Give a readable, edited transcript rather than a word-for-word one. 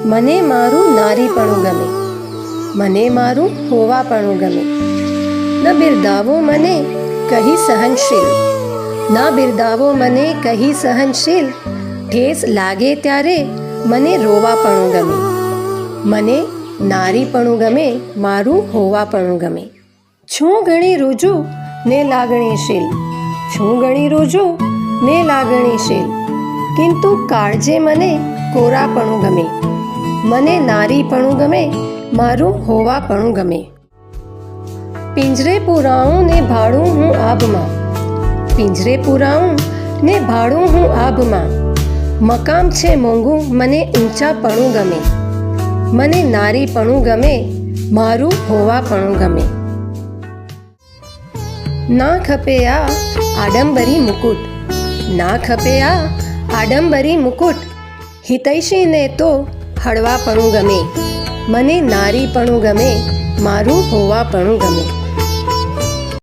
મને મારું નારીપણું ગમે, મને મારું હોવાપણું ગમે. ન બિરદાવો મને કહી સહનશીલ, ન બિરદાવો મને કહી સહનશીલ. ઠેસ લાગે ત્યારે મને રોવાપણું ગમે. મને નારીપણું ગમે, મારું હોવાપણું ગમે. છું ઘણી રૂજુ ને લાગણીશીલ, છું ઘણી રૂજુ ને લાગણીશીલ. કિંતુ કાળજે મને કોરાપણું ગમે. મને નારીપણું ગમે, મારું હોવાપણું ગમે. પિંજરે પુરાવું ને ભાડું હું આભમાં, પિંજરે પુરાવું ને ભાડું હું આભમાં. મકામ છે મોંઘું, મને ઊંચાપણું ગમે. મને નારીપણું ગમે, મારું હોવાપણું ગમે. ના ખપે આ આડંબરી મુકુટ, ના ખપે આ આડંબરી મુકુટ. હિતૈષીને તો હળવાપણું ગમે. મને નારીપણું ગમે, મારું હોવાપણું ગમે.